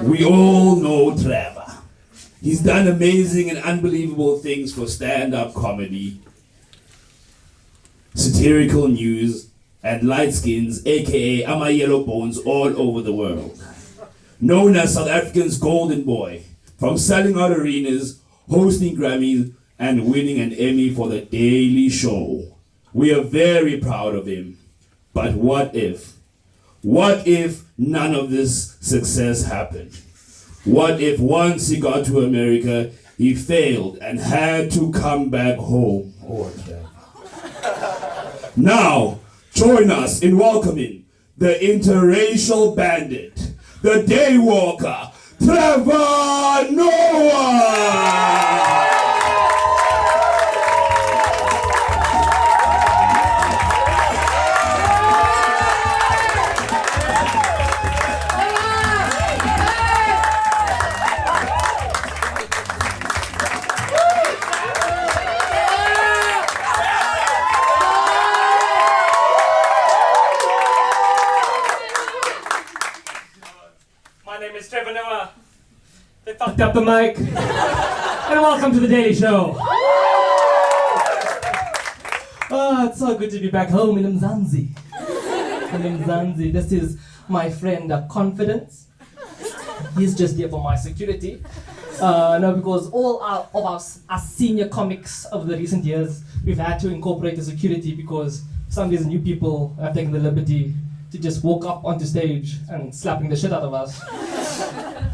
We all know Trevor. He's done amazing and unbelievable things for stand-up comedy, satirical news, and light skins, aka Ama Yellow Bones, all over the world. Known as South Africa's golden boy, from selling out arenas, hosting Grammys, and winning an Emmy for The Daily Show. We are very proud of him. But what if? What if none of this success happened? What if once he got to America, he failed and had to come back home? Now, join us in welcoming the interracial bandit, the daywalker, Trevor Noah! Trevor Noah. They fucked up the mic. And welcome to The Daily Show. Oh, it's so good to be back home in Mzansi. This is my friend Confidence. He's just here for my security. No, because all of us are senior comics over the recent years. We've had to incorporate the security because some of these new people have taken the liberty to just walk up onto stage and slapping the shit out of us.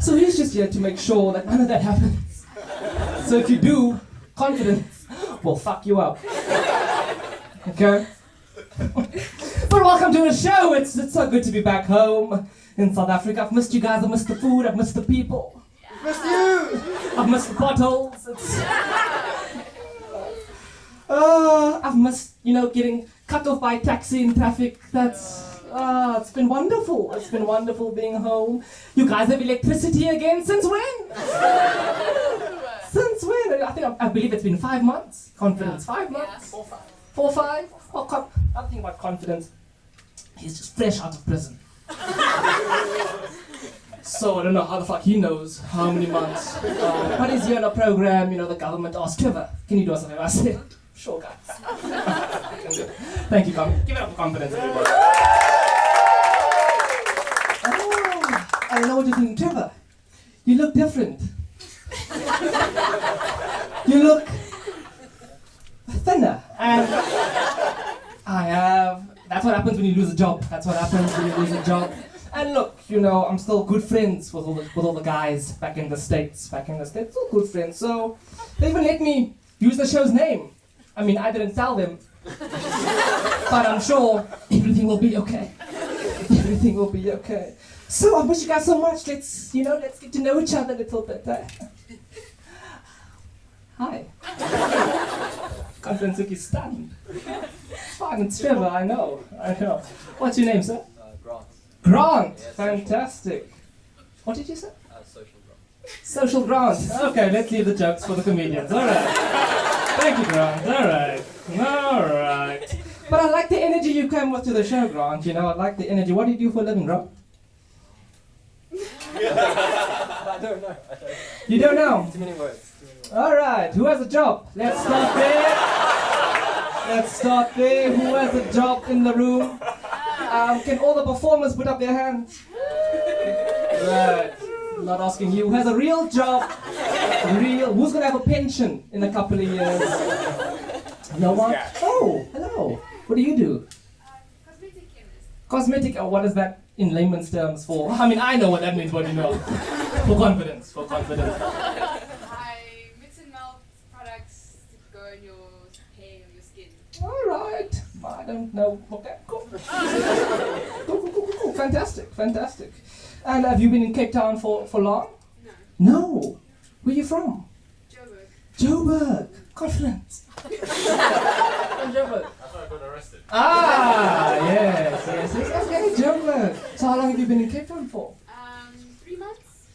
So he's just here to make sure that none of that happens. So if you do, Confidence will fuck you up. Okay? But welcome to the show. It's so good to be back home in South Africa. I've missed you guys. I've missed the food. I've missed the people. I've missed you. I've missed the potholes. I've missed, getting cut off by taxi in traffic. It's been wonderful. It's been wonderful being home. You guys have electricity again? Since when? Since when? I believe it's been 5 months. Confidence, 5 months? 4, 5? Oh, I'm thinking about Confidence. He's just fresh out of prison. So I don't know how the fuck he knows how many months. But he's here on a program, the government asked Trevor, can you do us a favor? I said, sure guys. Thank you, give it up for Confidence, everybody. I know what you're thinking, Trevor. You look different. You look thinner. And that's what happens when you lose a job. That's what happens when you lose a job. And look, I'm still good friends with all the guys back in the States. Still good friends. So they even let me use the show's name. I mean, I didn't tell them. But I'm sure everything will be okay. Everything will be okay. So I wish you guys so much. Let's get to know each other a little bit. Hi. Confidence is stunned. Fine, it's Trevor, I know. What's your name, sir? Grant. Grant, Yeah, fantastic. What did you say? Social Grant. Social Grant. Okay, let's leave the jokes for the comedians. All right. Thank you, Grant. All right. But I like the energy you came with to the show, Grant. I like the energy. What do you do for a living, Grant? I don't know. You don't know? Too many words. All right. Who has a job? Let's start there. Who has a job in the room? Can all the performers put up their hands? Right. I'm not asking you. Who has a real job? Who's going to have a pension in a couple of years? No one? Oh, hello. What do you do? Cosmetic chemist. Cosmetic, what is that in layman's terms for? I mean, I know what that means, but For confidence. I mix and melt products to go in your hair or your skin. All right. I don't know. Okay, cool. Cool. Fantastic. And have you been in Cape Town for long? No. Where are you from? Joburg. Confidence. From Joburg. That's why I got arrested. Yes. Okay, Joburg. So how long have you been in Cape Town for? 3 months.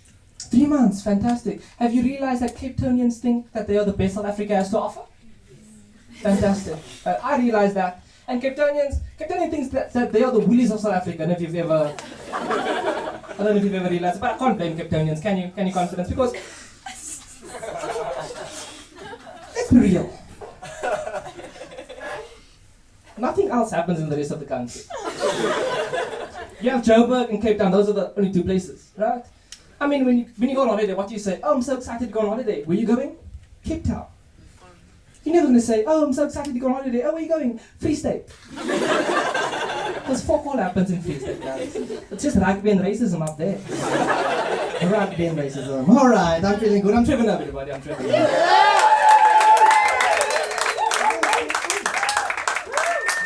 3 months, fantastic. Have you realized that Cape Townians think that they are the best South Africa has to offer? Fantastic. I realized that. And Cape Townian thinks that they are the willies of South Africa. And if you've ever I don't know if you've ever realized, but I can't blame Cape Townians, can you? Can you, Confidence? Because let's be real. Nothing else happens in the rest of the country. You have Joburg and Cape Town, those are the only two places, right? I mean, when you go on holiday, what do you say? Oh, I'm so excited to go on holiday. Where are you going? Cape Town. You're never going to say, oh, I'm so excited to go on holiday. Oh, where are you going? Free State. Because fuck all happens in Free State, guys. It's just rugby and racism up there. Rugby and racism. All right, I'm feeling good. I'm Trevor Noah, everybody. I'm Trevor Noah.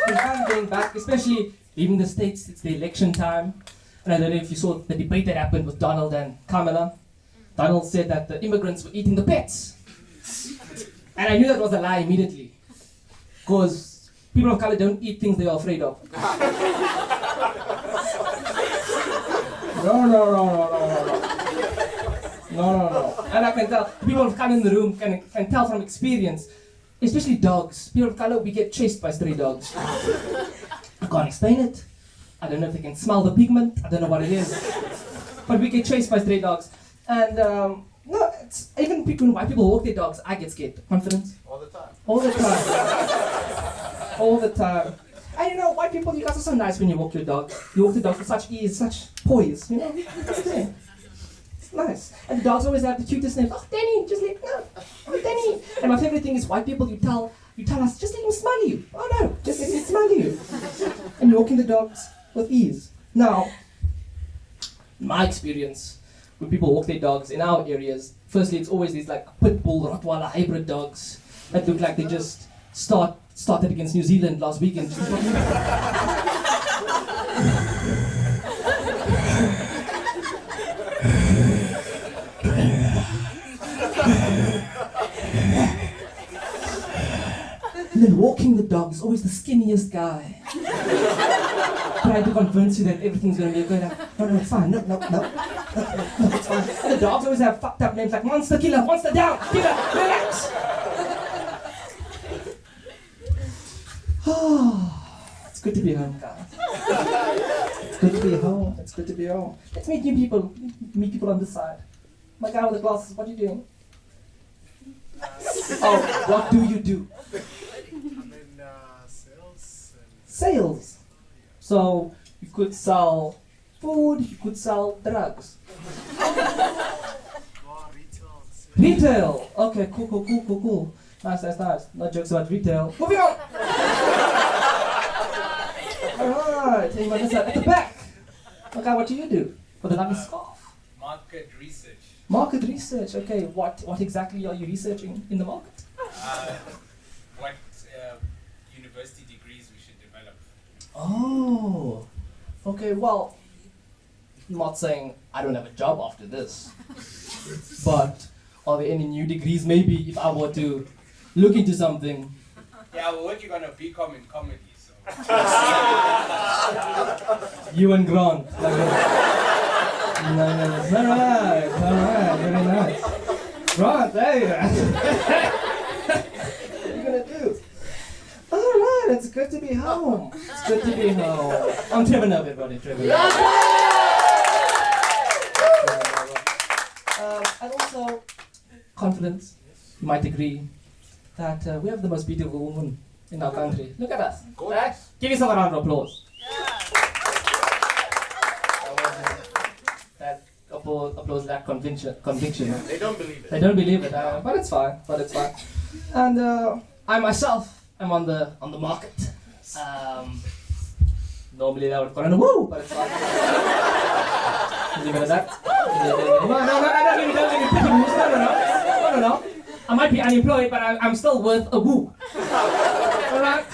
I'm going back, especially leaving the States. It's the election time. And I don't know if you saw the debate that happened with Donald and Kamala. Donald said that the immigrants were eating the pets. And I knew that was a lie immediately. Because people of color don't eat things they are afraid of. No. And I can tell, people of color in the room can tell from experience, especially dogs. People of color, we get chased by stray dogs. I can't explain it. I don't know if they can smell the pigment. I don't know what it is. But we get chased by stray dogs. And no, it's, even when white people walk their dogs, I get scared. Confidence? All the time. All the time. All the time. And you know, white people, you guys are so nice when you walk your dog. You walk the dog with such ease, such poise, you know? It's there. It's nice. And the dogs always have the cutest names. Oh, Danny, just let no. Oh, Danny. And my favorite thing is white people, you tell us, just let him smell you. Oh no, just let him smell you. And you're walking the dogs with ease. Now, my experience, when people walk their dogs in our areas, firstly, it's always these like pit bull, Rottweiler hybrid dogs that look like they just started against New Zealand last weekend. And then walking the dog is always the skinniest guy. Trying to convince you that everything's going to be good. No, it's fine. No, it's fine. And the dogs always have fucked up names like Monster Killer, Monster Down, Killer, relax. It's good to be home, guys. It's good to be home. It's good to be home. Let's meet new people. Meet people on this side. My guy with the glasses, what are you doing? Oh, what do you do? I'm in sales. Sales. So you could sell food, you could sell drugs. Retail. Retail. Okay, cool. Nice. No jokes about retail. Moving on. Alright, anyone else at the back? Okay, what do you do? For the lovely scarf. Market research. Market research. Okay, what exactly are you researching in the market? What university degrees we should develop. Oh, okay, well, I'm not saying I don't have a job after this, but are there any new degrees maybe if I were to look into something? Yeah, we're working on a BCom in comedy, so. You and Grant. Like nice. Alright, very nice. Grant, hey. What are you gonna do? Alright, it's good to be home. It's good to be home. I'm Trevor Noah, everybody. Trevor Noah. And also, confidence. You might agree that we have the most beautiful woman in our country. Look at us. Right? Give yourself a round of applause. That applause lack conviction. They don't believe it. They don't believe it, but it's fine. And I myself am on the market. Normally that would call it a woo, but it's fine. Leave it at that. No. I might be unemployed, but I'm still worth a woo. Alright?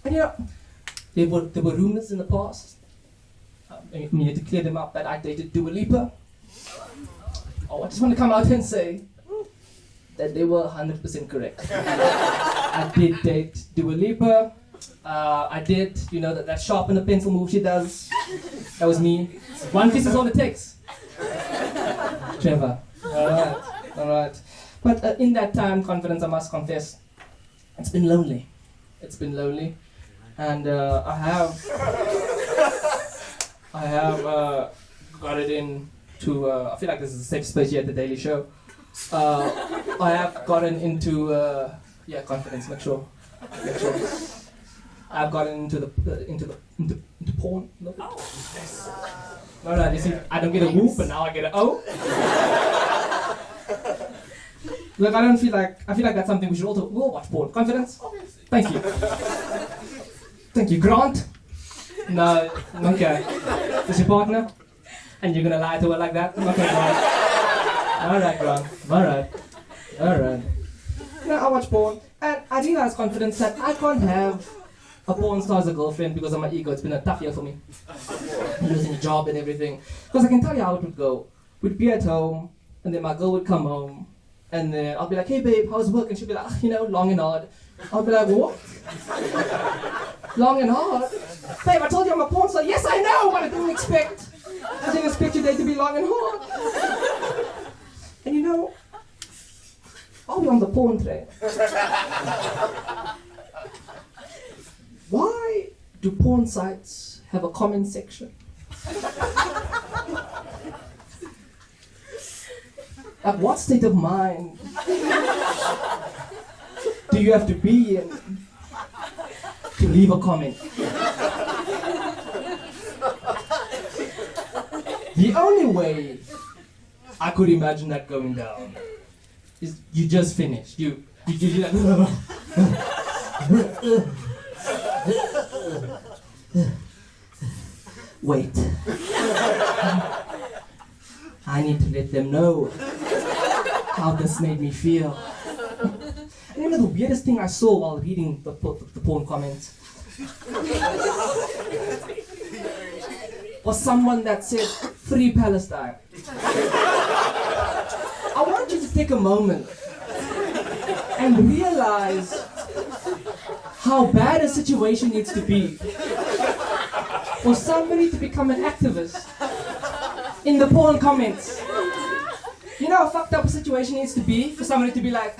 And you know, there were rumors in the past. I need to clear them up that I dated Dua Lipa. Oh, I just want to come out and say that they were 100% correct. I did date Dua Lipa. I did, that sharpen a pencil move she does. That was me. One kiss is all it takes. Trevor. Alright. But in that time, confidence, I must confess, it's been lonely. And I have I have got it into. I feel like this is a safe space here at the Daily Show. I have gotten into confidence. Make sure. I've gotten into porn. No, you see, I don't get a whoop, but now I get an O. Look, I feel like that's something we should we'll watch porn. Confidence? Thank you. Thank you. Grant? No, okay. Is your partner? And you're gonna lie to her like that? Okay, Grant. Alright, Grant. Alright. I watch porn, and I realize, confidence, that I can't have a porn star as a girlfriend because of my ego. It's been a tough year for me. Losing a job and everything. Because I can tell you how it would go. We'd be at home, and then my girl would come home, and then I'll be like, hey babe, how's work? And she'll be like, long and hard. I'll be like, what? Long and hard? Babe, I told you I'm a porn star. Yes, I know, but I didn't expect your day to be long and hard. And I'll be on the porn train. Why do porn sites have a comment section? At what state of mind do you have to be in to leave a comment? The only way I could imagine that going down is you just finished. You like, wait. I need to let them know how this made me feel. And the weirdest thing I saw while reading the porn comments was someone that said, "Free Palestine." I want you to take a moment and realize how bad a situation needs to be for somebody to become an activist in the porn comments. You know how fucked up a situation needs to be for somebody to be like,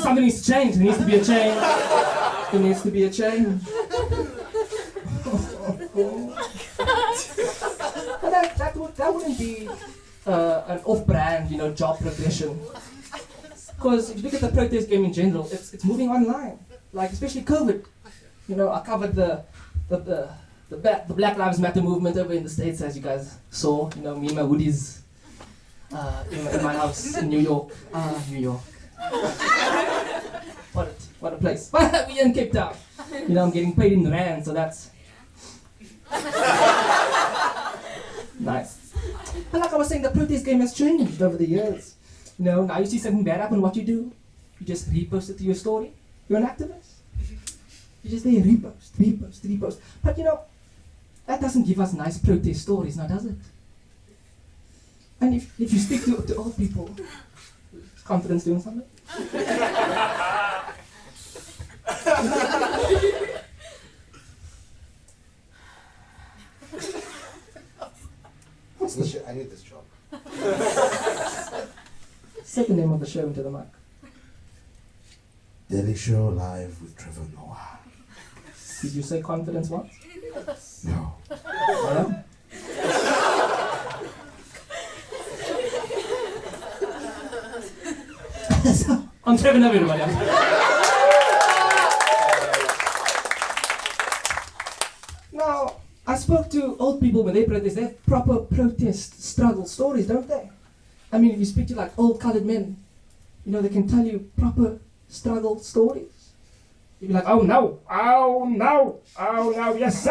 something needs to change. There needs to be a change. There needs to be a change. That wouldn't be an off-brand, job progression. Because if you look at the protest game in general, it's moving online. Like especially COVID. I covered the Black Lives Matter movement over in the States, as you guys saw. Me and my hoodies in my house in New York. New York. What a place. We're in Cape Town. I'm getting paid in rand, so that's nice. And like I was saying, the protest game has changed over the years. Now you see something bad happen, what you do? You just repost it to your story. You're an activist. You just there, repost. But that doesn't give us nice protest stories, now does it? And if you speak to old people, is confidence doing something? I need this job. Say the name of the show into the mic. Daily Show live with Trevor Noah. Did you say confidence once? No. Yeah? I'm Trevor Noah, everybody. Now, I spoke to old people when they protest. They have proper protest struggle stories, don't they? I mean, if you speak to like old colored men, they can tell you proper struggle stories. You'd be like, oh no, yes.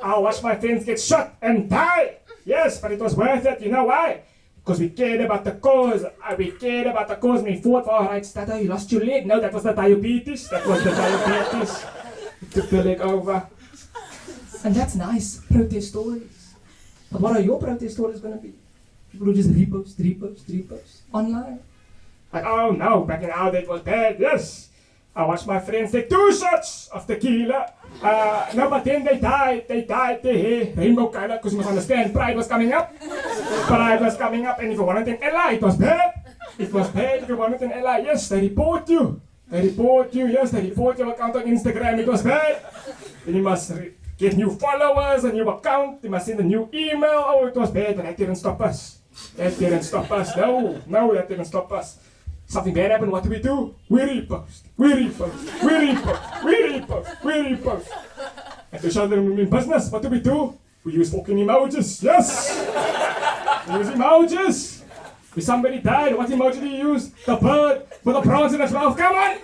I watched my friends get shot and die. Yes, but it was worth it. You know why? Because we cared about the cause. We cared about the cause. We fought for our rights. That you lost your leg. No, that was the diabetes. It took the leg over. And that's nice, protest stories. But what are your protest stories going to be? People who just repost online. Like, oh no, back in our day it was bad, yes. I watched my friends take 2 shots of tequila. No, but then they died, rainbow color, because you must understand, pride was coming up. And if you wanted an ally, it was bad. It was bad if you wanted an ally. Yes, they report you. Yes, they report your account on Instagram, it was bad. Then you must get new followers, a new account, you must send a new email. Oh, it was bad, but that didn't stop us. No, that didn't stop us. Something bad happened, what do? We repost. And to show them in business, what do? We use fucking emojis, yes! We use emojis! If somebody died, what emoji do you use? The bird with the prawns in its mouth, come on!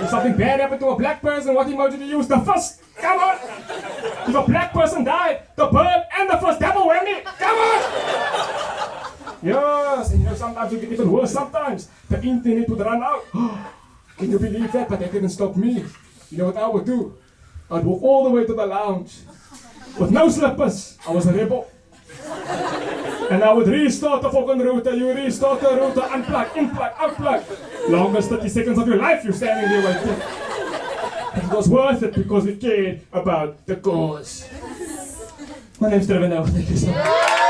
If something bad happened to a black person, what emoji do you use? The fist, come on! If a black person died, the bird and the fist, double whammy, come on! Yes, and you know, sometimes you get even worse sometimes. The internet would run out. Can you believe that? But that didn't stop me. You know what I would do? I'd walk all the way to the lounge with no slippers. I was a rebel. And I would restart the fucking router. You restart the router, unplug, outplug. Longest 30 seconds of your life you're standing there waiting. But it was worth it because we cared about the cause. My name's Trevor Noah. Thank you so much.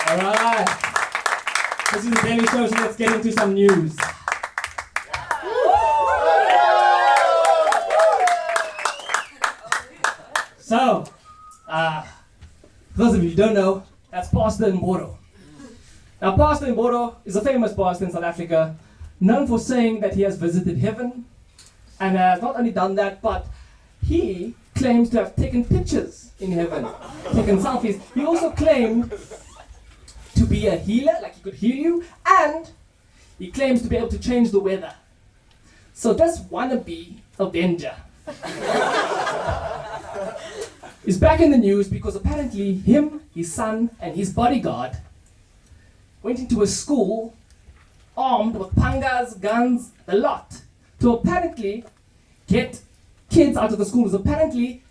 Alright. This is the Daily Show, so let's get into some news. So, those of you who don't know, that's Pastor Mboro. Now, Pastor Mboro is a famous pastor in South Africa, known for saying that he has visited heaven, and has not only done that, but he claims to have taken pictures in heaven, taken selfies. He also claimed to be a healer, like he could heal you, and he claims to be able to change the weather. So this wannabe Avenger is back in the news because apparently him, his son, and his bodyguard went into a school armed with pangas, guns, a lot, to apparently get kids out of the schools. Apparently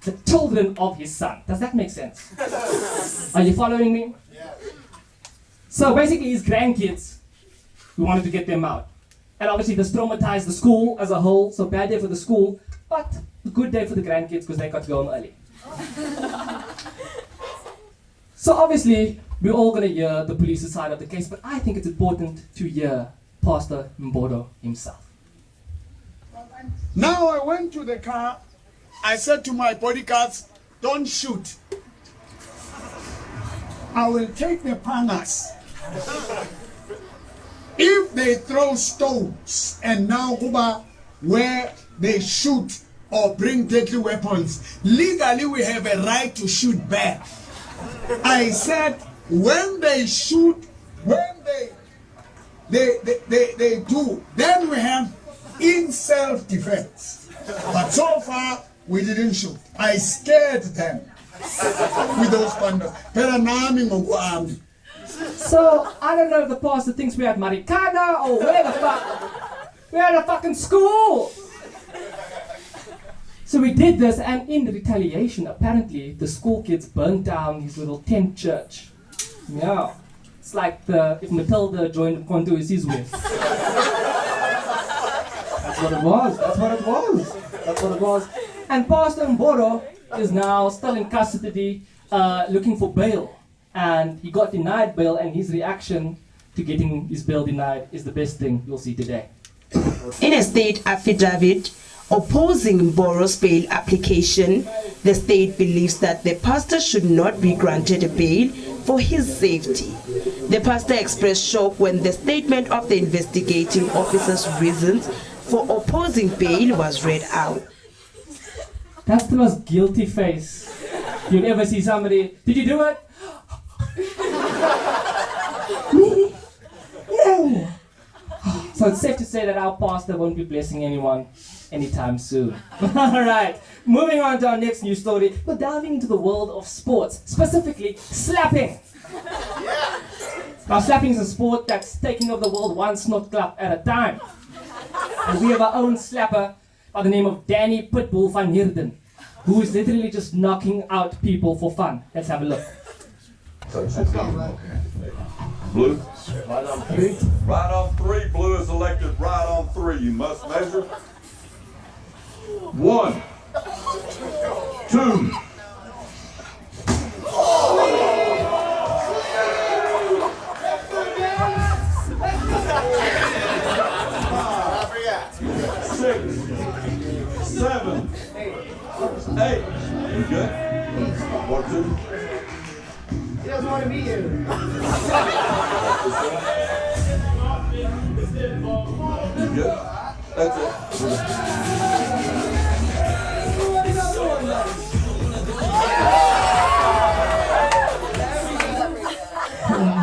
the children of his son. Does that make sense? Are you following me? Yeah. So basically his grandkids, we wanted to get them out. And obviously this traumatized the school as a whole, so bad day for the school, but a good day for the grandkids because they got to go home early. So obviously we're all going to hear the police's side of the case, but I think it's important to hear Pastor Mboro himself. Now I went to the car. I said to my bodyguards, don't shoot. I will take the pangas. If they throw stones and now where they shoot or bring deadly weapons, legally we have a right to shoot back. I said, when they shoot, when they do, then we have in self-defense. But so far, we didn't shoot. I scared them with those pandas. So, I don't know if the pastor thinks we're at Marikana or where the fuck. We're at a fucking school. So we did this, and in retaliation, apparently, the school kids burnt down his little tent church. Yeah. It's like if Matilda joined Konto Isizwe. That's what it was. And Pastor Mboro is now still in custody, looking for bail. And he got denied bail, and his reaction to getting his bail denied is the best thing you'll see today. In a state affidavit opposing Mboro's bail application, the state believes that the pastor should not be granted a bail for his safety. The pastor expressed shock when the statement of the investigating officer's reasons for opposing bail was read out. That's the most guilty face you'll ever see somebody. Did you do it? Me? No. So it's safe to say that our pastor won't be blessing anyone anytime soon. Alright, moving on to our next news story. We're diving into the world of sports, specifically slapping. Now slapping is a sport that's taking over the world one snot club at a time. And we have our own slapper by the name of Danny Pitbull van Heerden, who is literally just knocking out people for fun. Let's have a look. Blue? Right on 3. Right on 3. Blue is elected right on 3. You must measure. 1, 2. Six, 7, 8. You good? 1, 2. He doesn't want to be here. You good? That's it.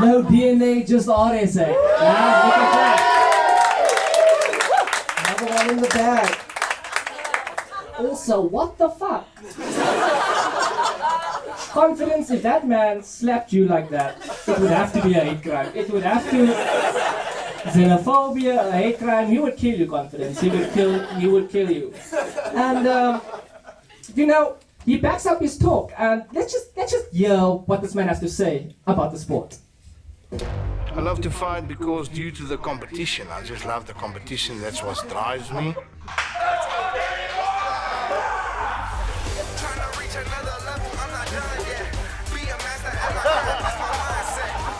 No DNA, just RSA. Now look at that. Another one in the bag. Also, what the fuck? Confidence, if that man slapped you like that, it would have to be a hate crime. It would have to... Xenophobia, a hate crime, he would kill you, Confidence. He would kill you. And, you know, he backs up his talk, and let's just hear what this man has to say about the sport. I love to fight because due to the competition, I just love the competition, that's what drives me.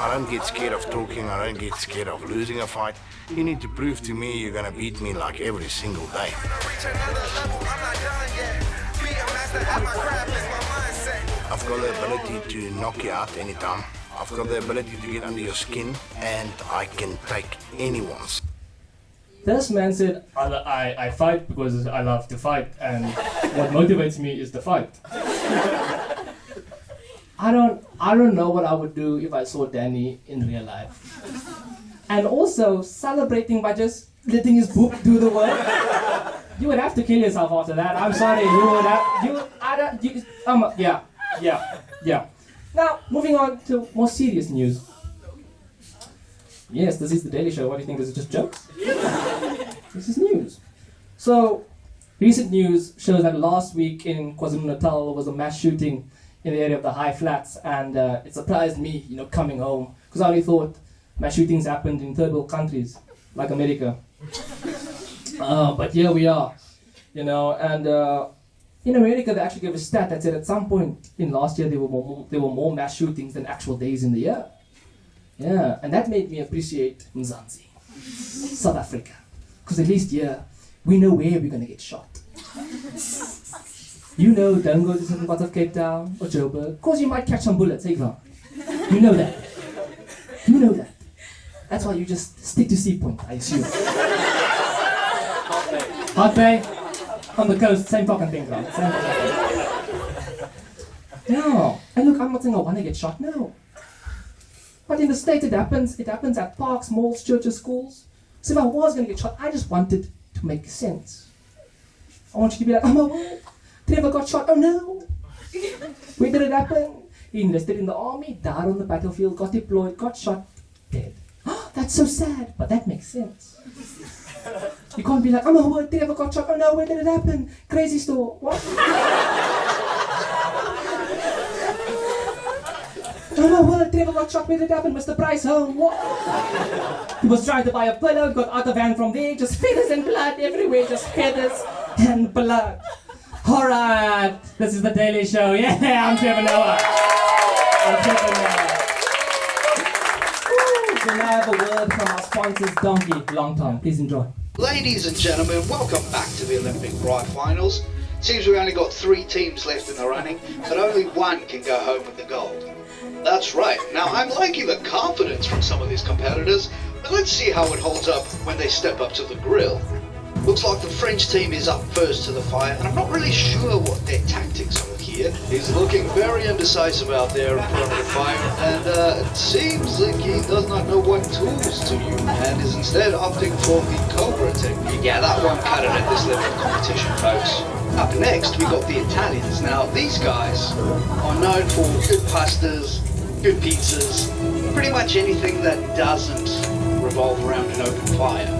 I don't get scared of talking, I don't get scared of losing a fight. You need to prove to me you're gonna beat me like every single day. I've got the ability to knock you out anytime. I've got the ability to get under your skin, and I can take anyone's. This man said, I fight because I love to fight, and what motivates me is the fight. I don't know what I would do if I saw Danny in real life. And also, celebrating by just letting his book do the work. You would have to kill yourself after that. I'm sorry, yeah. Now, moving on to more serious news. Yes, this is the Daily Show. What do you think? This is just jokes? This is news. So, recent news shows that last week in KwaZulu-Natal was a mass shooting in the area of the high flats, and it surprised me, coming home, because I only thought mass shootings happened in third world countries, like America. But here we are, and in America, they actually gave a stat that said at some point in last year there were more mass shootings than actual days in the year. Yeah, and that made me appreciate Mzansi, South Africa, because at least here we know where we're gonna get shot. Don't go to certain parts of Cape Town or Joburg, because you might catch some bullets. Hey, Grant. You know that. That's why you just stick to Sea Point, I assume. Hot Bay. On the coast, same fucking thing, Grant. No. And look, I'm not saying I want to get shot, no. But in the States, it happens at parks, malls, churches, schools. So if I was going to get shot, I just wanted to make sense. I want you to be like, oh my word, Trevor got shot, oh no. Where did it happen? He enlisted in the army, died on the battlefield, got deployed, got shot, dead. That's so sad, but that makes sense. You can't be like, oh my word, Trevor got shot, oh no, where did it happen? Crazy store, what? Oh my word, Trevor got shot, where did it happen? Mr. Price home, what? He was trying to buy a pillow, got out of hand from there, just feathers and blood everywhere, just feathers and blood. Alright, this is the Daily Show. Yeah, I'm Trevor Noah. So now I have a word from our sponsors, Donkey. Long Tom, please enjoy. Ladies and gentlemen, welcome back to the Olympic Pride Finals. Seems we only got 3 teams left in the running, but only one can go home with the gold. That's right. Now, I'm liking the confidence from some of these competitors, but let's see how it holds up when they step up to the grill. Looks like the French team is up first to the fire, and I'm not really sure what their tactics are here. He's looking very indecisive out there in front of the fire, and it seems like he does not know what tools to use, and is instead opting for the Cobra technique. Yeah, that won't cut it at this level of competition, folks. Up next, we got the Italians. Now, these guys are known for good pastas, good pizzas, pretty much anything that doesn't revolve around an open fire.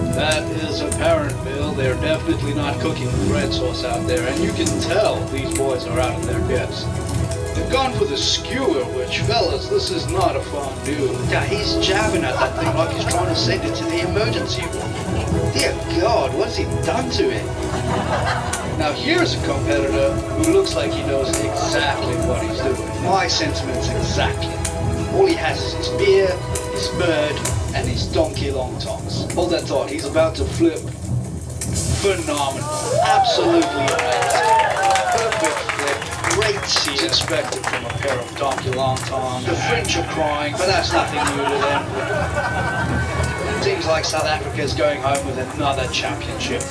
That is apparent, Bill. They're definitely not cooking with red sauce out there, and you can tell these boys are out of their depths. They've gone for the skewer, which, fellas, this is not a fondue. Yeah, he's jabbing at that thing like he's trying to send it to the emergency room. Dear God, what's he done to it? Now here's a competitor who looks like he knows exactly what he's doing. My sentiments exactly. All he has is his beer, his bird, and his donkey long tongs. Hold that thought, he's about to flip. Phenomenal. Absolutely amazing. Perfect flip. Great seat expected from a pair of donkey long tongs. The French are crying, but that's nothing new to them. Seems like South Africa is going home with another championship.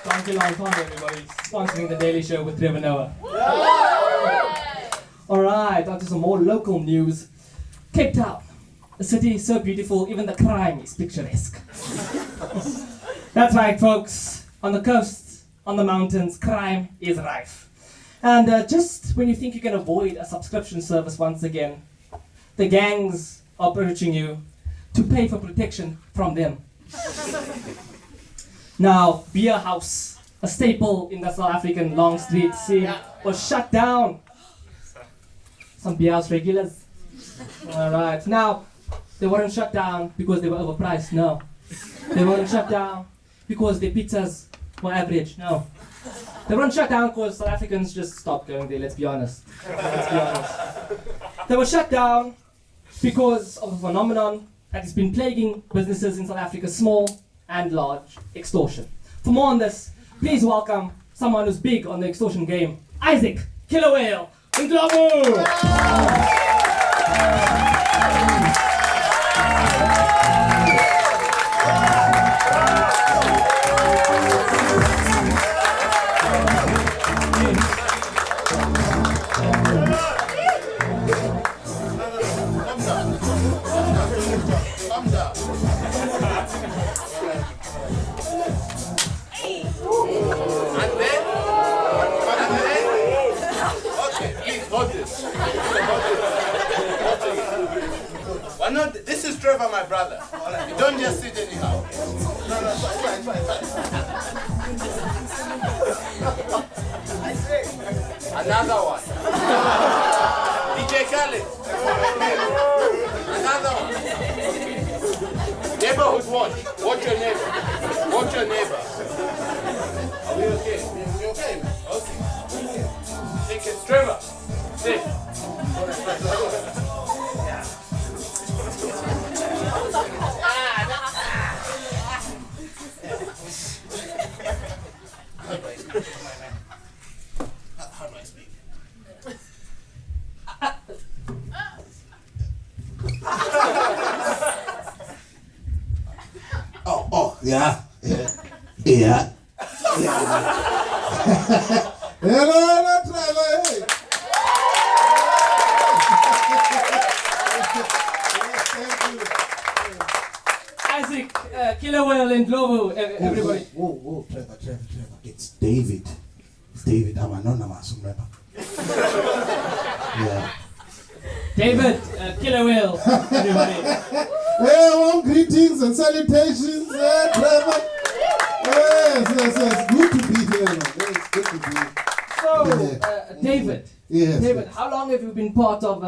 Donkey Long Tongue, everybody. Sponsoring the Daily Show with Trevor Noah. Alright, on to some more local news. Cape Town. A city so beautiful, even the crime is picturesque. That's right, folks. On the coast, on the mountains, crime is rife. And just when you think you can avoid a subscription service once again, the gangs are approaching you to pay for protection from them. Now, Beer House, a staple in the South African long street scene, was shut down. Some beer house regulars. Alright, now, they weren't shut down because they were overpriced, no. They weren't shut down because their pizzas were average, no. They weren't shut down because South Africans just stopped going there, let's be honest. Let's be honest. They were shut down because of a phenomenon that has been plaguing businesses in South Africa, small and large, extortion. For more on this, please welcome someone who's big on the extortion game, Isaac Killer Whale Mdludlu. Well, no, this is Trevor, my brother. You don't just sit anyhow. No, another one. DJ Khaled. Another one. Okay. Neighborhood watch. Watch your neighbor. Watch your neighbor. Are we okay? We okay, man? Okay. Take it. Trevor. Sit. How do I speak? Yeah. Hello, Trevor. Hey. Isaac Killer Whale Mdludlu, everybody. Whoa, Trevor. It's David. It's David. I'm anonymous rapper. Yeah. David Killer Whale, everybody. Hey, warm greetings and salutations, Trevor. Yes. Good to be here, man. It's good to be here. So, David. Yes. David, how long have you been part of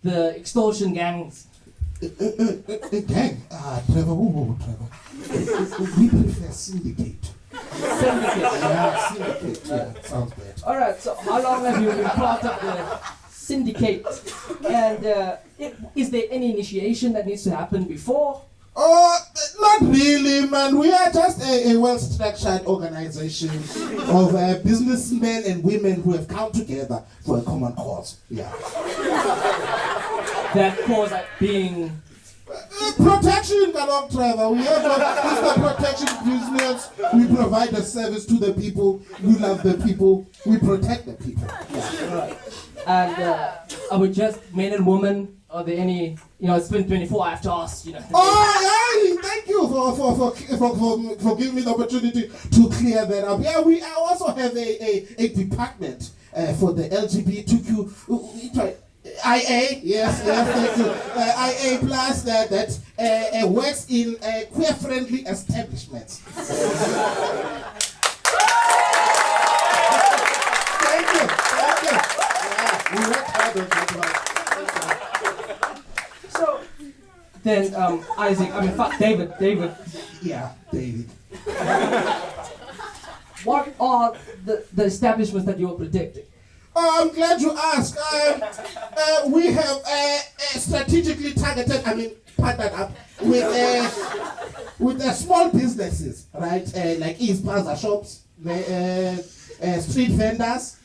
the extortion gangs? Gang? Trevor. Trevor. We prefer syndicate. Syndicate? Yeah, syndicate. Yeah, sounds bad. Alright, so how long have you been part of the syndicate? And is there any initiation that needs to happen before? Not really, man. We are just a well-structured organization of businessmen and women who have come together for a common cause. Yeah. That cause being protection, Galop Trevor. We have it's the protection business. We provide a service to the people. We love the people. We protect the people. Yeah. Right. And are we just men and women? Are there any? It's been 24. I have to ask. Thank you for giving me the opportunity to clear that up. Yeah, I also have a department for the LGBTQ. IA, yes, thank you. IA plus that works in queer-friendly establishments. then Isaac, I mean, fuck, David. Yeah, David. What are the establishments that you're protecting? I'm glad you asked. We have strategically targeted, partnered up with small businesses, right? Like East Plaza shops, street vendors,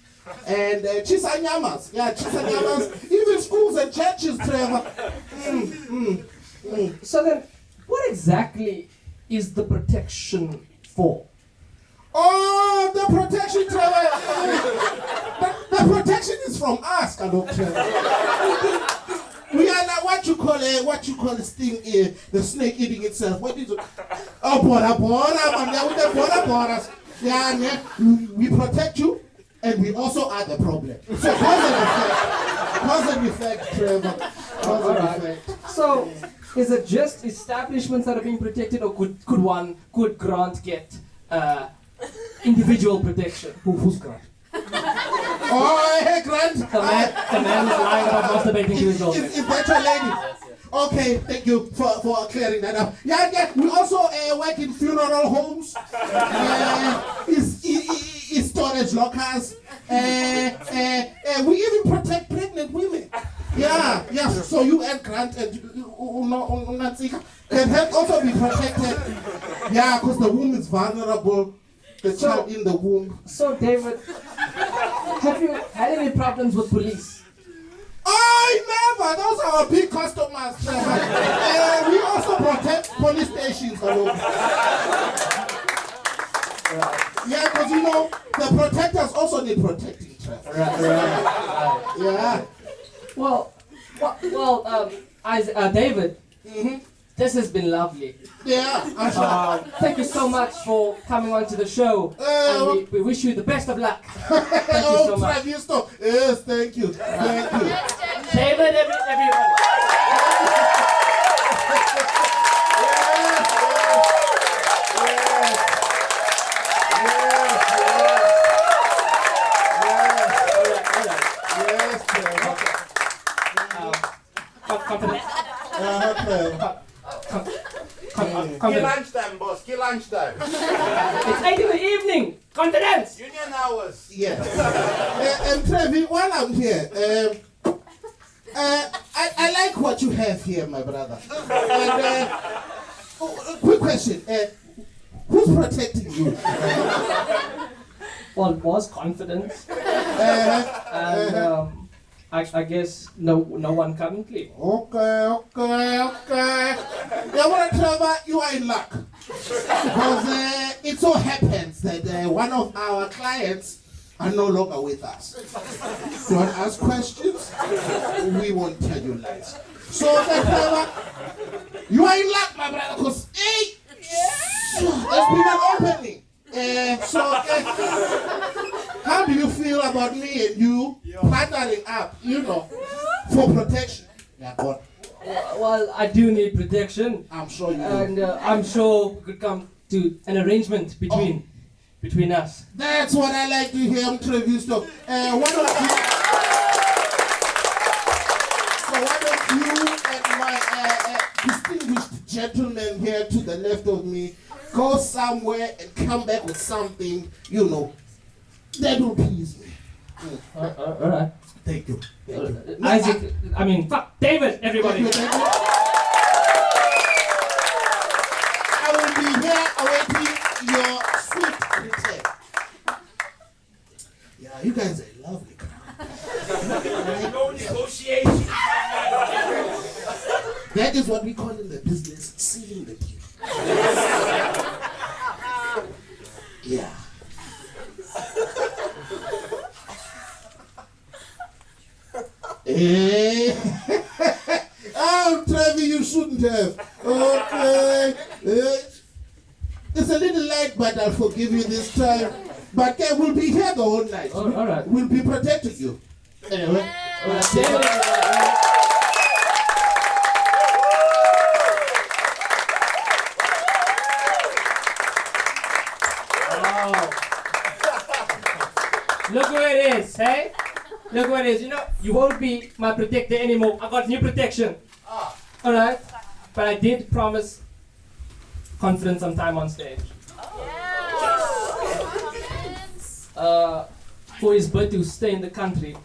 and chisanyamas. Yeah, chisanyamas. Even schools and churches, Trevor. So then, what exactly is the protection for? Oh, the protection, Trevor. The protection is from us, Trevor. We are like what you call this thing, the snake eating itself. What is it? Oh, bora, yeah, we protect you, and we also are the problem. So cause and effect, Trevor. Cause and effect. So, is it just establishments that are being protected, or could Grant get individual protection? Who's Grant? Oh, hey, Grant. The man who's lying about masturbating to his girlfriend. Is that your lady? Okay, thank you for clearing that up. Yeah, we also work in funeral homes, in storage lockers. We even protect pregnant women. Yeah. So you and Grant and can also be protected. Yeah, because the womb is vulnerable. The child in the womb. So, David, have you had any problems with police? I never. Those are our big customers. We also protect police stations. Yeah, because the protectors also need protecting. Right. Yeah. Well, David. Mm-hmm. This has been lovely. Yeah, I'm sure. Thank you so much for coming on to the show. And we wish you the best of luck. Thank you so much. Yes, thank you. Thank you. David, everybody. Get lunchtime, boss. Get lunchtime. It's 8 in the evening. Confidence. Union hours. Yes. And Trevi, while I'm here, I like what you have here, my brother. And, quick question. Who's protecting you? Well, it was confidence. And I guess no one currently. Okay. Yeah, well, Trevor, you are in luck. Because it so happens that one of our clients are no longer with us. You want to ask questions? We won't tell you lies. So, Trevor, you are in luck, my brother, because there's been an opening. How do you feel about me and you partnering up, for protection? Yeah, go on. Well, I do need protection. I'm sure you do. And I'm sure we could come to an arrangement between us. That's what I like to hear, Trevisto. Why don't you and my distinguished gentleman here to the left of me go somewhere and come back with something, that will please me. All right. Thank you. Isaac, fuck, David, everybody. Thank you. I will be here awaiting your sweet return. Yeah, you guys are a lovely crowd. No negotiation. That is what we call in the business sealing the deal. Yeah. Oh, Trevi, you shouldn't have. Okay. It's a little light, but I'll forgive you this time. But we'll be here the whole night. All right. We'll be protecting you. Anyway. Look where it is, hey? Look where it is. You won't be my protector anymore. I got new protection. Alright? But I did promise confidence sometime on stage. For his bird to stay in the country,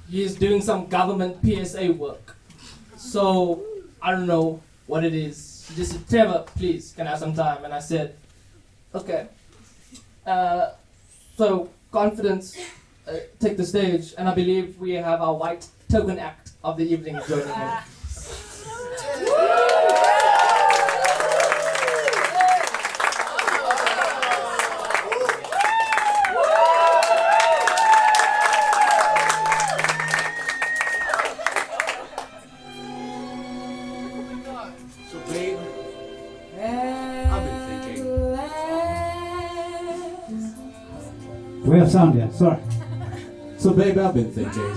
he's doing some government PSA work. So I don't know what it is. He just said, Trevor, please, can I have some time? And I said, okay. So confidence, take the stage, and I believe we have our white token act of the evening joining him. So, babe, I've been thinking. We have sound yet, sorry. So, babe, I've been thinking.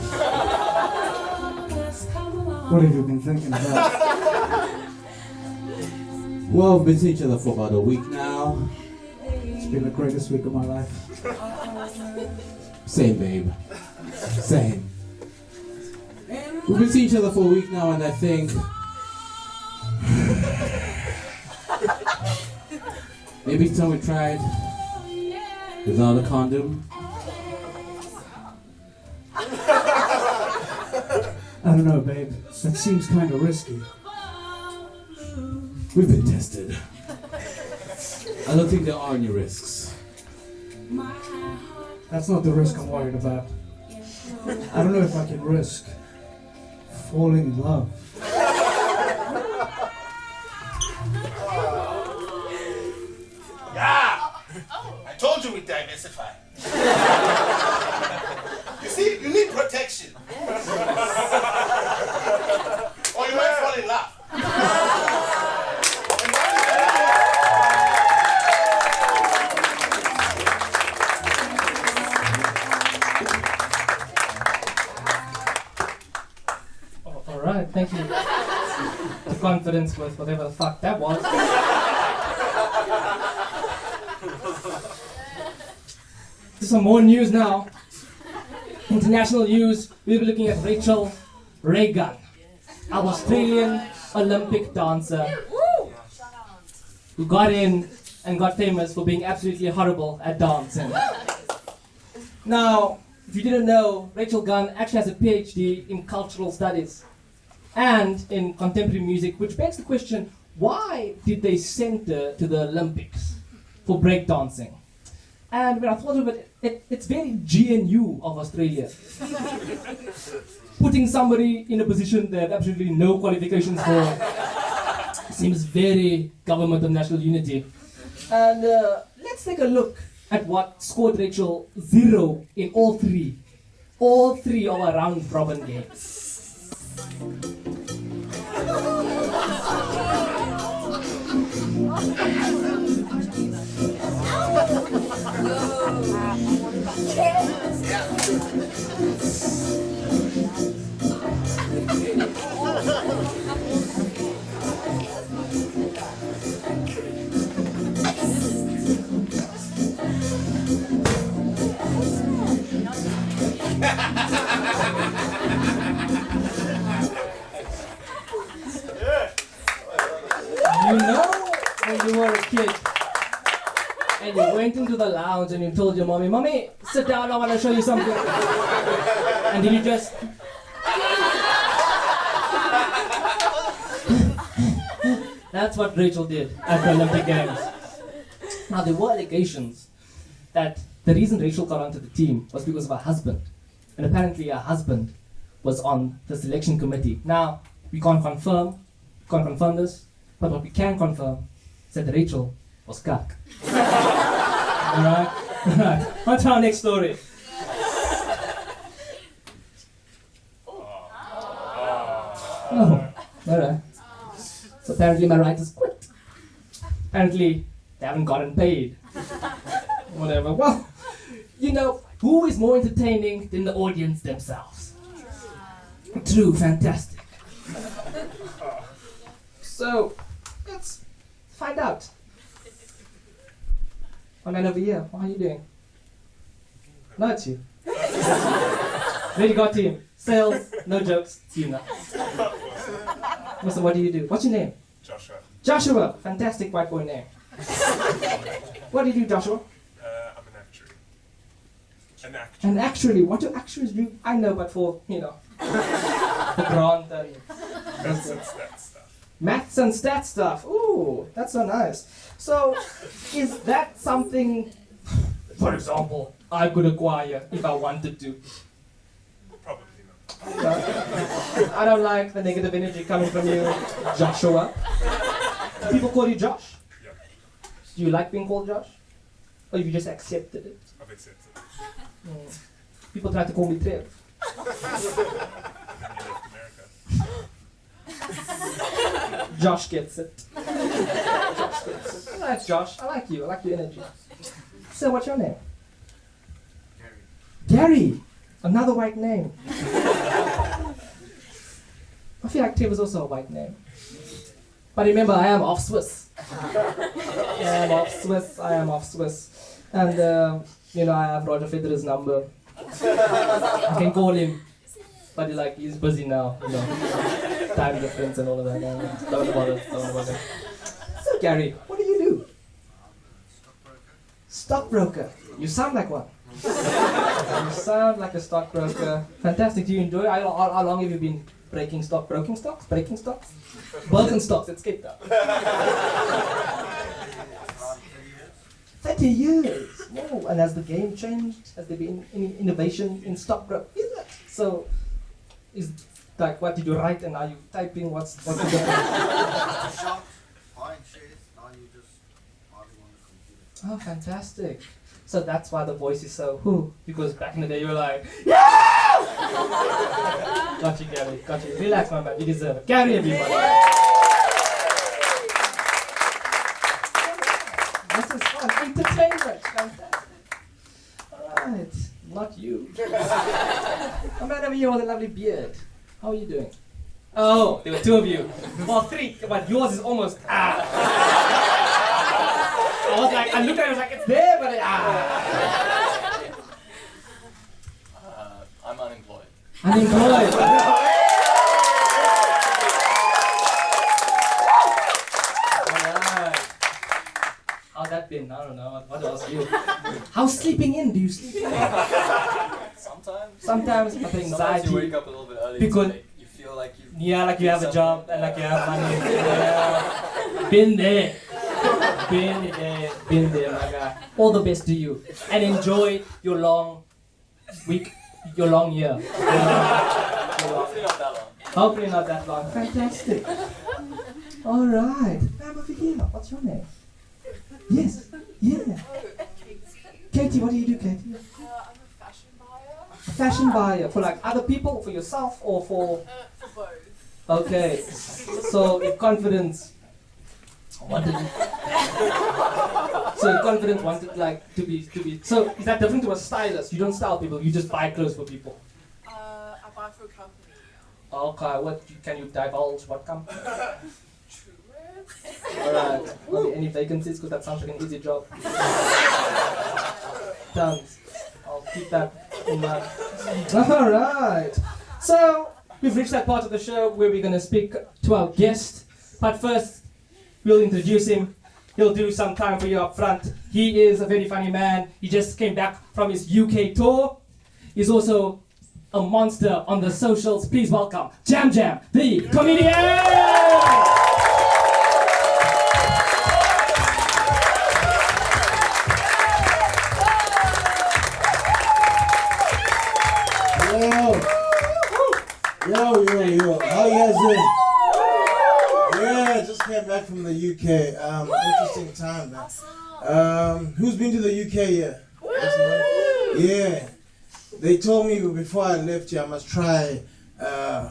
What have you been thinking about? Well, we've been seeing each other for about a week now. It's been the greatest week of my life. Same, babe. Same. We've been seeing each other for a week now, and I think maybe it's time we tried without a condom. I don't know, babe. That seems kind of risky. We've been tested. I don't think there are any risks. That's not the risk I'm worried about. I don't know if I can risk falling in love. Yeah! I told you we'd diversify. You see, you need protection. Or you might fall in love. All right, thank you. The confidence with whatever the fuck that was. Some more news now. International news. We'll be looking at Rachel Reagan, our Australian Olympic dancer, who got in and got famous for being absolutely horrible at dancing. Now, if you didn't know, Rachel Gunn actually has a PhD in cultural studies and in contemporary music, which begs the question, why did they send her to the Olympics for breakdancing? And when I thought of it, it's very GNU of Australia. Putting somebody in a position they have absolutely no qualifications for seems very government of national unity. And let's take a look at what scored Rachel 0 in all three of our round robin games. You know, when you were a kid and you went into the lounge and you told your mommy, "Mommy, sit down, I want to show you something." And then you just... That's what Rachel did at the Olympic Games. Now, there were allegations that the reason Rachel got onto the team was because of her husband. And apparently her husband was on the selection committee. Now, we can't confirm this, but what we can confirm is that Rachel was cuck. Alright? On to our next story. Oh, alright. So apparently my writers quit. Apparently they haven't gotten paid. Whatever. Well, you know, who is more entertaining than the audience themselves? True, fantastic. So, let's find out. My man over here, how are you doing? No, it's you. Really got team. Sales, no jokes, it's you now. So what do you do? What's your name? Joshua. Joshua. Fantastic white boy name. What do you do, Joshua? I'm an actuary. An actuary. And actually, what do actuaries do? I know, but for, the grant and Maths and stats stuff. maths and stat stuff. Ooh, that's so nice. So, is that something, for example, I could acquire if I wanted to? Probably not. I don't like the negative energy coming from you, Joshua. People call you Josh? Yeah. Do you like being called Josh? Or have you just accepted it? I've accepted it. People try to call me Trev. And then you left America. Josh gets it. Josh gets it. Alright, Josh. I like you. I like your energy. So, what's your name? Gary. Another white name. I feel like Trev is also a white name. But remember, I am off Swiss. I am off Swiss. And, I have Roger Federer's number. I can call him. But he's busy now, time difference and all of that. Don't bother. So Gary, what do you do? Stockbroker. You sound like one. You sound like a stockbroker. Fantastic. Do you enjoy? How long have you been breaking stocks? Breaking stocks? Birkenstocks at Cape Town. 30 years. Whoa. And has the game changed? Has there been any innovation in stockbroker? So, is what did you write and are you typing? What's the difference? Shop, buying shares, now you just buying on the computer. Oh, fantastic. So that's why the voice is so because back in the day you were like, yeah! Got you, Gary. Got you. Relax, my man. You deserve it. Gary, everybody. This is fun. Entertainment. Fantastic. Alright. Not you. A man over here with a lovely beard. How are you doing? Oh, there were two of you. Well, three, but yours is almost I was like, I looked at it, I was like, it's there, but I'm unemployed. Unemployed. Alright. How's that been? I don't know. What else do you? How's sleeping in? Do you sleep in? Sometimes, but anxiety. Sometimes you wake up a little bit early because you feel like you. Yeah, like you have a job and like you have money. Yeah. Been there, my guy. All the best to you, and enjoy your long week, your long year. Hopefully not that long. Hopefully not that long. Fantastic. All right, I'm over here. What's your name? Yes. Yeah. Katie, what do you do, Katie? Fashion buyer for like other people, for yourself, or for both. Okay, so if confidence wanted, to be. So is that different to a stylist? You don't style people; you just buy clothes for people. I buy for a company. Okay, can you divulge what company? True. Alright. Are there any vacancies? Because that sounds like an easy job. Tons. I'll keep that in mind. Alright. So, we've reached that part of the show where we're going to speak to our guest. But first, we'll introduce him. He'll do some time for you up front. He is a very funny man. He just came back from his UK tour. He's also a monster on the socials. Please welcome Jam Jam, the comedian! Yo, how you guys doing? Yeah, just came back from the UK. Interesting time, man. Who's been to the UK yet? Yeah. They told me before I left here I must try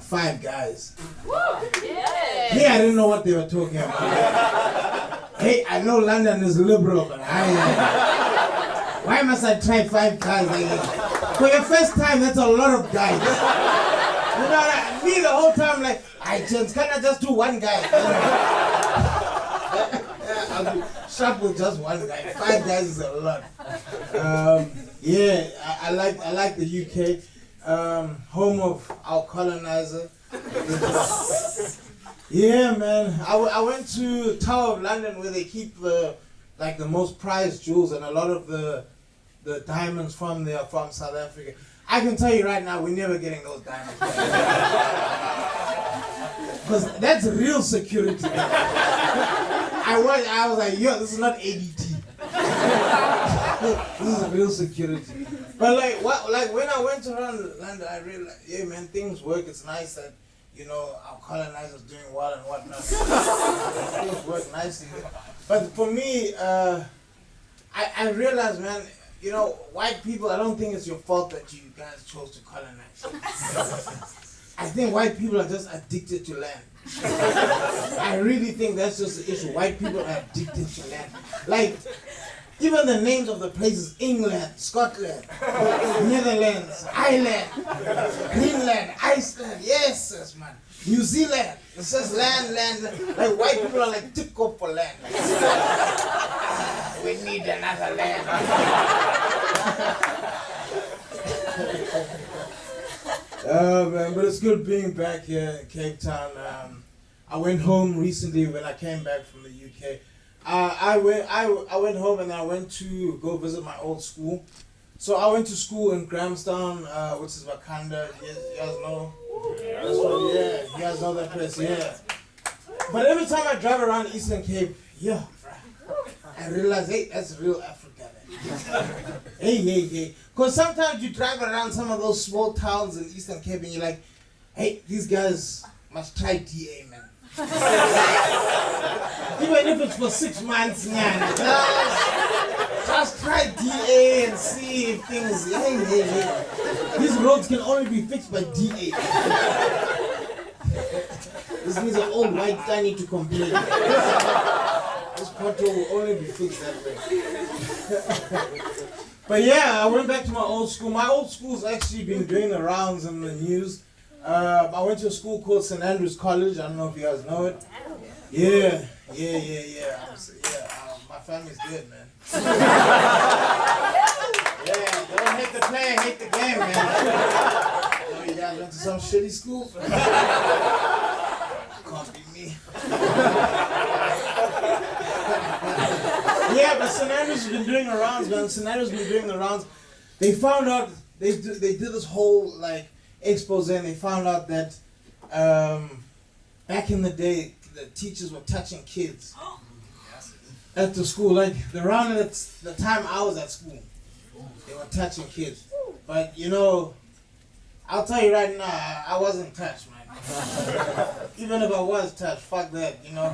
Five Guys. Yeah, I didn't know what they were talking about. Hey, I know London is liberal, but why must I try Five Guys? For your first time, that's a lot of guys. You know, me the whole time like, can I just do one guy? I'll be sharp with just one guy. Five guys is a lot. Yeah, I like the UK, home of our colonizer. Yeah, man. I went to Tower of London where they keep the most prized jewels, and a lot of the diamonds from there are from South Africa. I can tell you right now, we're never getting those diamonds. Because that's real security. I was like, yo, this is not ADT. This is real security. But when I went around London, I realized, yeah, man, things work. It's nice that, you know, our colonizers doing well and whatnot. Things work nicely. But for me, I realized, man, you know, white people, I don't think it's your fault that you guys chose to colonize. I think white people are just addicted to land. I really think that's just the issue. White people are addicted to land. Like, even the names of the places, England, Scotland, Netherlands, Ireland, Greenland, Iceland, yes, man. New Zealand, it says land. Like, white people are like, tick up for land. We need another land. Man, but it's good being back here in Cape Town. I went home recently when I came back from the UK. I went home and I went to go visit my old school. So I went to school in Grahamstown, which is Wakanda. You guys know? Yeah, you guys know that place, yeah. But every time I drive around Eastern Cape, yeah, I realize, hey, that's real Africa. Hey. Because sometimes you drive around some of those small towns in Eastern Cape and you're like, hey, these guys must try DA, man. Even if it's for 6 months, man. Just try DA and see if things, hey. These roads can only be fixed by DA. This means an old white guy need to complain. This pothole will only be fixed that way. But yeah, I went back to my old school. My old school's actually been doing the rounds in the news. I went to a school called St. Andrew's College. I don't know if you guys know it. Yeah. My family's good, man. Yeah, they don't hate the player, hate the game, man. You know, you guys went to some shitty school? Can't be me. Yeah, but St. Andrews has been doing the rounds, man. St. Andrews has been doing the rounds. They found out, they did this whole, like, expose, and they found out that back in the day, the teachers were touching kids at the school. Like, around the time I was at school, they were touching kids. But, you know, I'll tell you right now, I wasn't touched, man. Even if I was touched, fuck that, you know.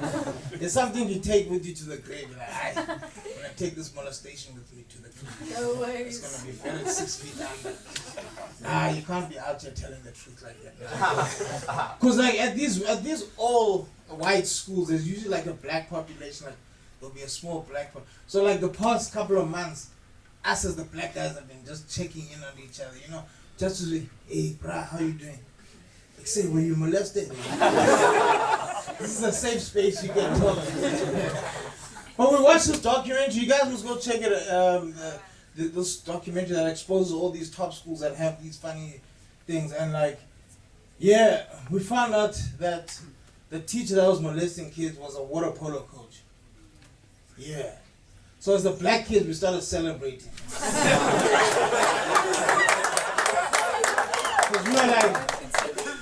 It's something you take with you to the grave. Like, I'm gonna take this molestation with me to the grave. No way. It's gonna be buried 6 feet under. Nah, you can't be out here telling the truth like that. Cause like at these all white schools, there's usually like a black population. Like there'll be a small black one. So like the past couple of months, us as the black guys have been just checking in on each other, you know, just to say, hey, brah, how you doing? Like, say, were you molested? This is a safe space you can talk. But we watched this documentary. You guys must go check it. This documentary that exposes all these top schools that have these funny things. And like, yeah, we found out that the teacher that was molesting kids was a water polo coach. Yeah. So as the black kids, we started celebrating. Because we were like,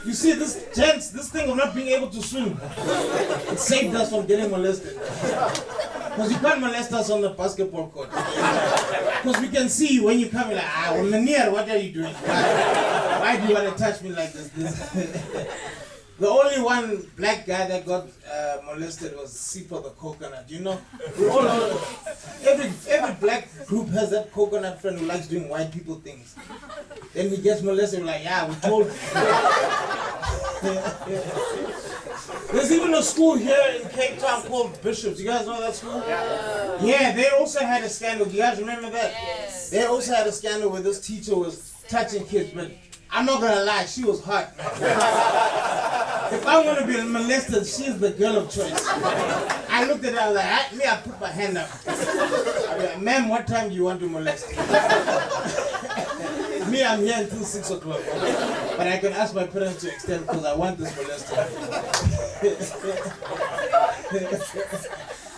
you see this thing of not being able to swim, it saved us from getting molested. Because you can't molest us on the basketball court. Because we can see you when you come, like, Lanier, what are you doing? Why do you want to touch me like this? The only one black guy that got molested was Sipo the coconut. You know, we all know every black group has that coconut friend who likes doing white people things. Then he gets molested, we're like, yeah, we told you. There's even a school here in Cape Town called Bishops. You guys know that school? Yeah, they also had a scandal. Do you guys remember that? Yes. They also had a scandal where this teacher was touching kids, but I'm not gonna lie, she was hot. If I want to be molested, she's the girl of choice. I looked at her, I was like, I put my hand up. I was like, ma'am, what time do you want to molest me? Me, I'm here until 6 o'clock. But I can ask my parents to extend because I want this molester.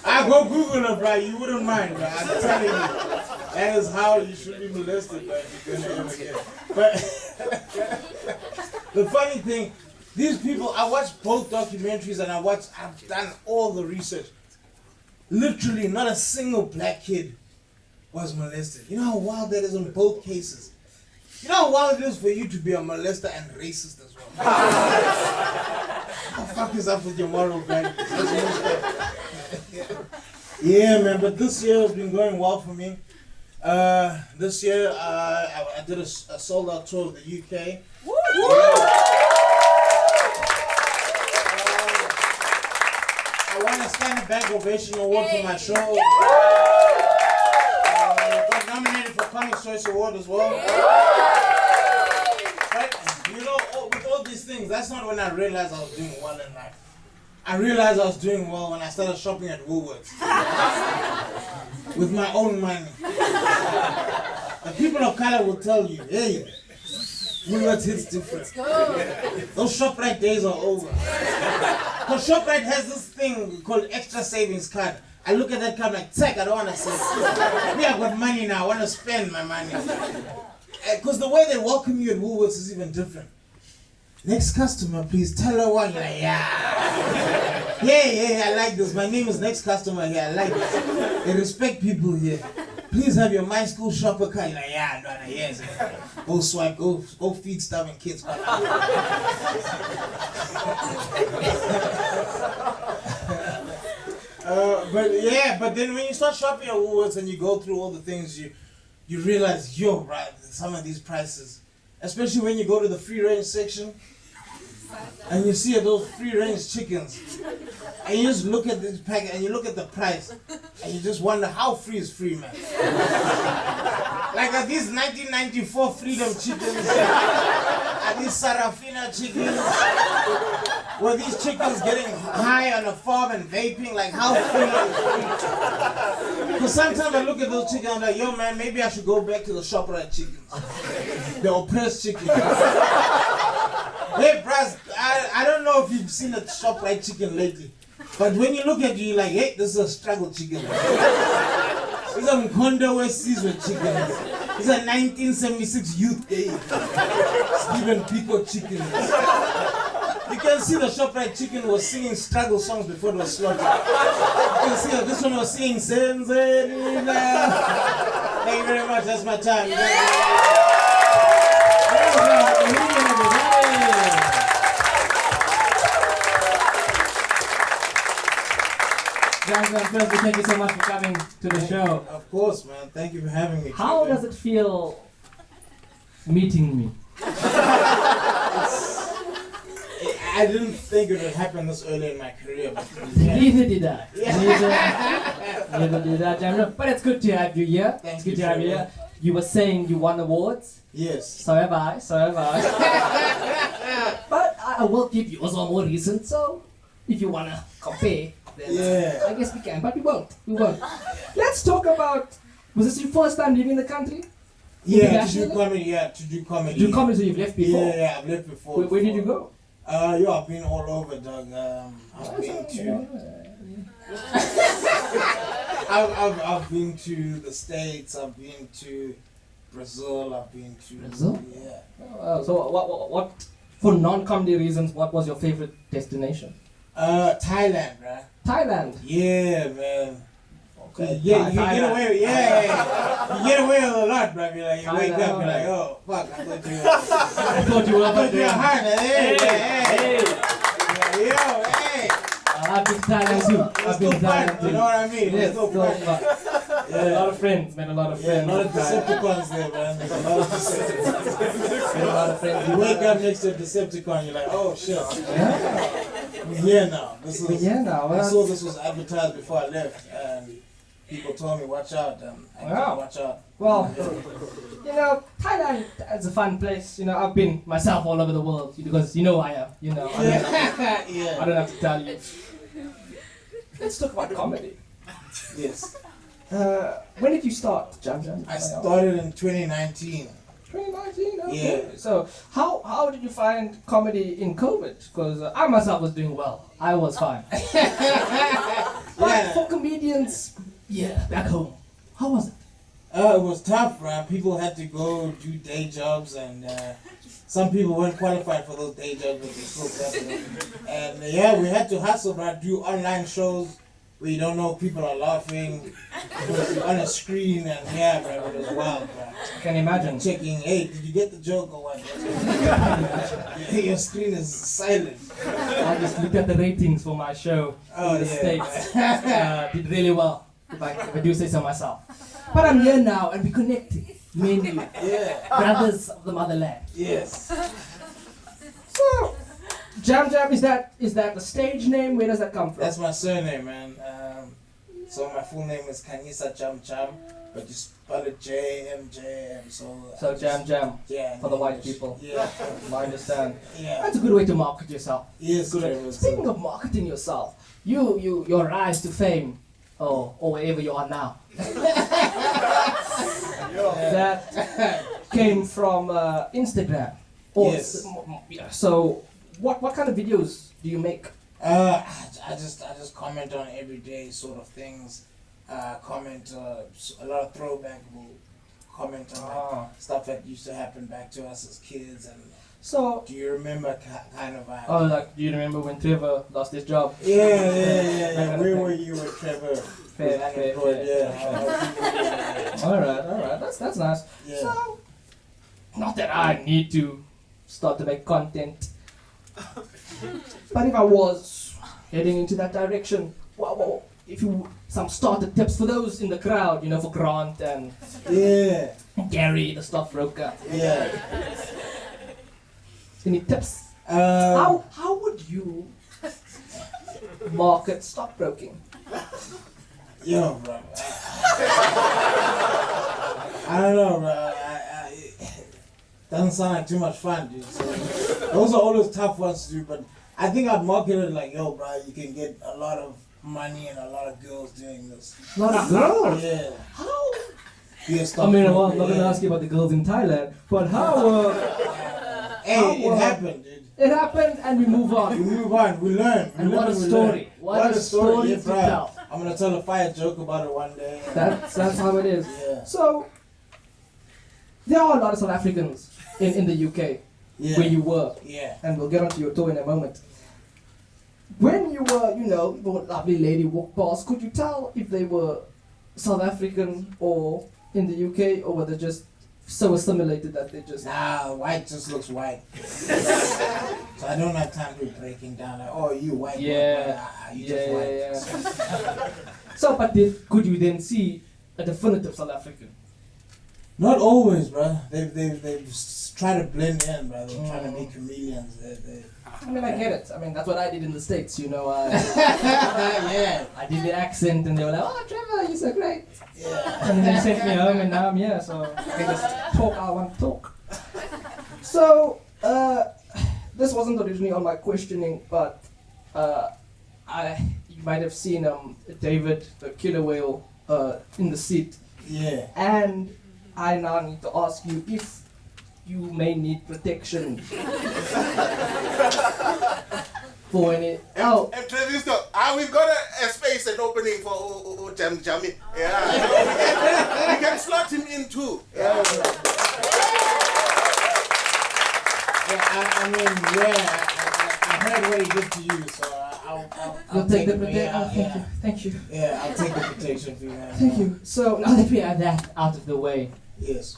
I go Google it, bro. You wouldn't mind, bro. I'm telling you. That is how you should be molested, bro. If you're gonna ever get it. But the funny thing, these people, I watched both documentaries and I've done all the research. Literally, not a single black kid was molested. You know how wild that is in both cases? You know how wild it is for you to be a molester and racist as well? What the fuck is up with your moral values? Yeah, man, but this year has been going well for me. This year, I did a sold-out tour of the UK. I won a Standing Bank Ovation Award for my show. Got nominated for Comics Choice Award as well. But, you know, with all these things, that's not when I realized I was doing well in life. I realized I was doing well when I started shopping at Woolworths. With my own money. The people of color will tell you, hey, Woolworths hits different. Those ShopRite days are over. Because ShopRite has this thing called extra savings card. I look at that card like, tech, I don't want to save. Me, I've got money now, I want to spend my money. Because the way they welcome you at Woolworths is even different. Next customer, please tell her what. You're like, yeah, I like this. My name is next customer here. I like this. They respect people here. Please have your My School shopper card. You're like, yeah, no, yes. Go swipe, go feed starving kids. But then when you start shopping at Woolworths and you go through all the things, you realize, yo, right, some of these prices, especially when you go to the free range section and you see those free range chickens and you just look at this packet and you look at the price and you just wonder how free is free, man. Like, are these 1994 Freedom chickens? Are these Sarafina chickens? Were these chickens getting high on a farm and vaping? Like, how free is free? Because sometimes I look at those chickens and I'm like, yo, man, maybe I should go back to the ShopRite chickens. The oppressed chickens. Hey, Braz, I don't know if you've seen a ShopRite chicken lately, but when you look at you, you're like, hey, this is a struggle chicken. These are Mkondo West Season chickens. These are 1976 Youth Day. Stephen Pico chickens. You can see the ShopRite chicken was singing struggle songs before it was slaughtered. You can see that this one was singing Senzerina. Thank you very much, that's my time. Firstly, thank you so much for coming to the show. Of course, man. Thank you for having me. How does it feel meeting me? I didn't think it would happen this early in my career. Neither did I. Neither did I, Jamila. But it's good to have you here. Thank it's good you to have you here. You were saying you won awards. Yes. So have I. But I will give you also more recent. So if you wanna compare, then I guess we can. But we won't. Let's talk about. Was this your first time leaving the country? Yeah, to do comedy. To do comedy, so you've left before. Yeah, I've left before. Where did you go? I've been all over, dog. I've been to the States. I've been to Brazil. I've been to Brazil. Yeah. So what? For non-comedy reasons, what was your favorite destination? Thailand, bruh. Thailand. Yeah, man. Okay. Yeah, you get away. You get away with a lot, bro. You wake up, you're like, oh, fuck, I thought you were hard. Hey. I've been to Thailand too. You know what I mean? Yes, so fun. A lot of friends, man. A lot of friends. A lot of Decepticons there, man. There's a lot of Decepticons. You wake up next to a Decepticon, you're like, oh shit. We're here now. I saw this was advertised before I left, and people told me, watch out. Watch out. Well, Thailand is a fun place. I've been myself all over the world because I am. I don't have to tell you. Let's talk about comedy. Yes. When did you start, Jam? I started in 2019. 2019. Okay. Yeah. So how did you find comedy in COVID? Because I myself was doing well. I was fine. But for comedians, back home, how was it? It was tough, right? People had to go do day jobs, and some people weren't qualified for those day jobs, but they still got them. And we had to hustle, right? Do online shows where you don't know if people are laughing on a screen, and bro, it was wild, bro. I can imagine. Checking, hey, did you get the joke or what? Your screen is silent. I just looked at the ratings for my show in the States. Did really well, if I do say so myself. But I'm here now and we're connecting, mainly. Brothers of the motherland. Yes. So, Jam Jam, is that a stage name? Where does that come from? That's my surname, man. So my full name is Kangisa Jam Jam, but you spell it J-M-J-M. So Jam Jam, for the white people. Yeah. I understand. Yeah. That's a good way to market yourself. Yes, good. Speaking of marketing yourself, your rise to fame, or wherever you are now. That came from Instagram. Yes. So, what kind of videos do you make? I just comment on everyday sort of things. Comment a lot of throwback. Will comment on stuff that used to happen back to us as kids. And so, do you remember kind of? Do you remember when Trevor lost his job? Yeah. Where were you when Trevor? Fair. All right. That's nice. Yeah. So, not that I need to start to make content, but if I was heading into that direction, if you some starter tips for those in the crowd, for Grant and Gary, the stockbroker. Yeah. Any tips? How would you market stockbroking? Yo, bro. I don't know, bro. Doesn't sound like too much fun, dude. So, those are always tough ones to do, but I think I'd market it like, yo, bro, you can get a lot of money and a lot of girls doing this. A lot of girls? Yeah. How? Yes, I'm not going to ask you about the girls in Thailand, but how... it happened, dude. It happened and we move on. We learn. And what a story. What a story to tell. I'm going to tell a fire joke about it one day. That's how it is. Yeah. So, there are a lot of South Africans in the UK where you were. Yeah. And we'll get onto your tour in a moment. When you were, the lovely lady walked past, could you tell if they were South African or in the UK, or were they just so assimilated that they just... Nah, white just looks white. So I don't have time to be breaking down like, oh, you white. Yeah. You just white. Yeah. So, but could you then see a definitive South African? Not always, bro. They've tried to blend in, bro. They're trying to be chameleons. I mean, I get it. I mean, that's what I did in the States, Yeah. I did the accent and they were like, oh, Trevor, you're so great. Yeah. And then they sent me home and now I'm here, so I can just talk how I want to talk. So, this wasn't originally on my questioning, but you might have seen David, the killer whale, in the seat. Yeah. And I now need to ask you if you may need protection for any. And Travis, we've got a space and opening for Jamie. Yeah. We can slot him in too. Yeah. I heard what he did to you, so I'll take the protection. Thank you. Yeah, I'll take the protection for you, man. Thank you. So now that we have that out of the way. Yes.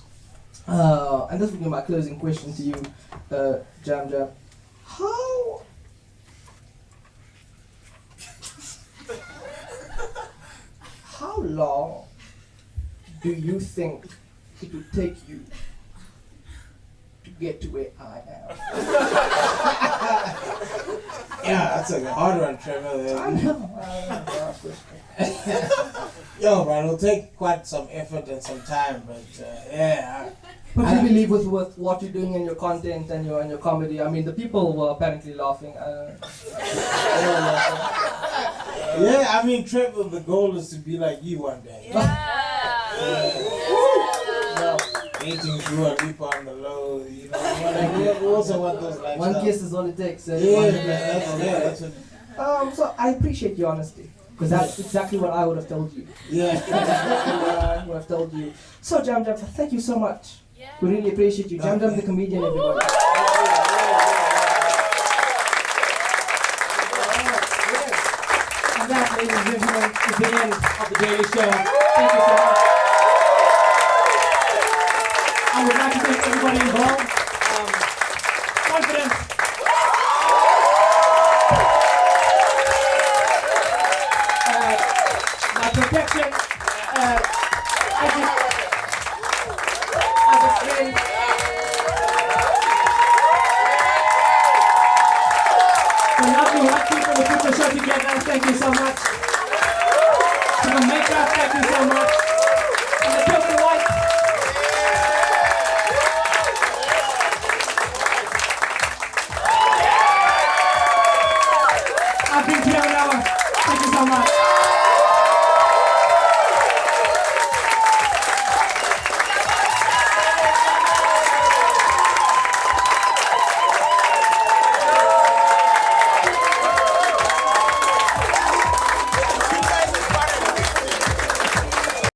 And this will be my closing question to you, Jam Jam. How long do you think it would take you to get to where I am? Yeah, that's a hard one, Trevor. I know. Yo, bro, it'll take quite some effort and some time, but But you believe with what you're doing in your content and your comedy? I mean, the people were apparently laughing. Yeah, I mean, Trevor, the goal is to be like you one day. Well, Eating Dua Lipa on the low, you know. We also want those lifestyles. One kiss is all it takes. That's it. So I appreciate your honesty. Because that's exactly what I would have told you. Yeah. That's exactly what I would have told you. So Jam Jam, thank you so much. We really appreciate you. Jam Jam the comedian, everybody. And that, ladies and gentlemen, is the end of the Daily Show. Thank you so much. I would like to thank everybody involved. Confidence. My protection. As explained. The lovely hot people who put the show together, thank you so much. To the makeup, thank you so much.